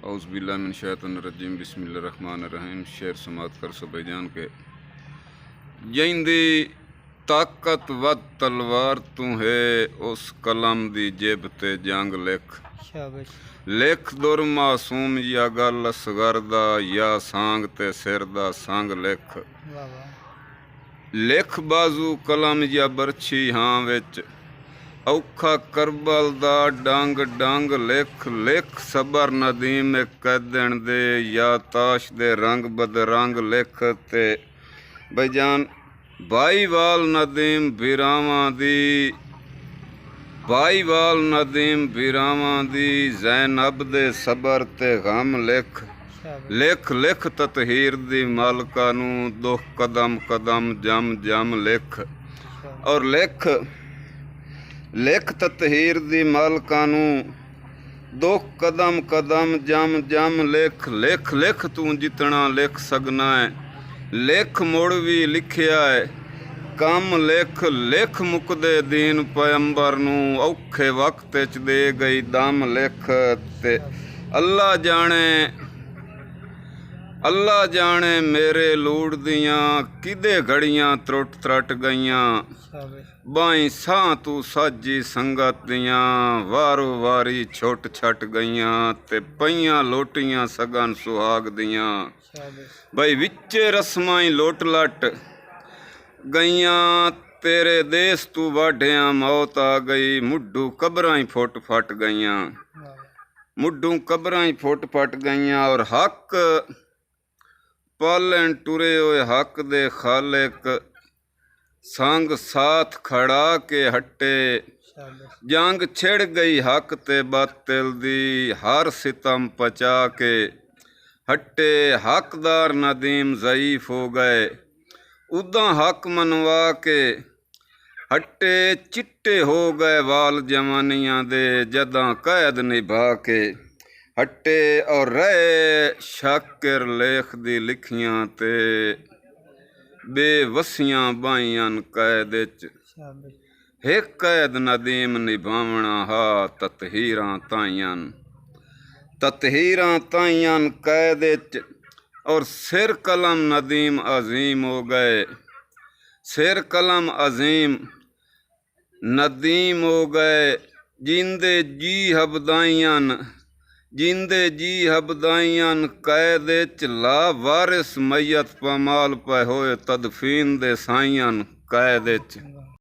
औज़ुबिल्लाहिमिनश्शैतानिर्रजीम बिस्मिल्लाहिर्रहमानिर्रहीम। शेर समात कर सो भाईजान के जिंदी ताकत वद तलवार तू है उस कलम दी जेब ते जंग लिख लिख दुर मासूम या गल असगर दा या सांग ते सिर दा संग लिख लिख बाजू कलम या बरछी हां विच औखा करबल दा डंग डंग लिख लिख सबर नदीम एक कैदन दे या ताश दे रंग बदरंग लिख ते भाईजान भाईवाल नदीम बिरावां दी ज़ैनब दे सबर ते गम लिख लिख लिख ततहीर दी मालका नू दुख कदम कदम जम जम लिख और लिख लिख ततहीर दी मालका नू दुख कदम कदम जम जम लिख लिख लिख तू जितना लिख सकना है लिख मुड़ भी लिखिया है कम लिख लिख मुकदे दीन पैगंबर नू औखे वक्त च दे गई दम लिख ते अल्लाह जाने मेरे लूड़ दियां किदे घड़ियां त्रुट त्रट गईयां बाई सां तू साजी संगत दियां वारो वारी छुट छट गईयां ते पईयां लोटियां सगन सुहाग दियां भाई विचे रस्माई लोट लट गईयां तेरे देश तू वाढियां मौत आ गई मुड्डू कबरां फुट फट गईयां मुड्डू कबरां फुट फट गईयां और हक पालन टुरे होए हक दे खालिक संग साथ खड़ा के हटे जंग छिड़ गई हक ते बातिल दी हर सितम पचा के हटे हकदार नदीम ज़ईफ हो गए उदा हक मनवा के हटे चिट्टे हो गए वाल जवानियां दे जदा कैद निभा के हटे और रहे शाकिर लेख दी लिखियां ते बेवसियां बाईयां कैद हिक कैद नदीम निभावना हा ततहीरां ताईयां कैद और सिर कलम नदीम अजीम हो गए सिर कलम अजीम नदीम हो गए जिंदे जी हबदाइयां कैद ला वारिस मैयत पमाल पे होए तदफीन दे साइयां कैद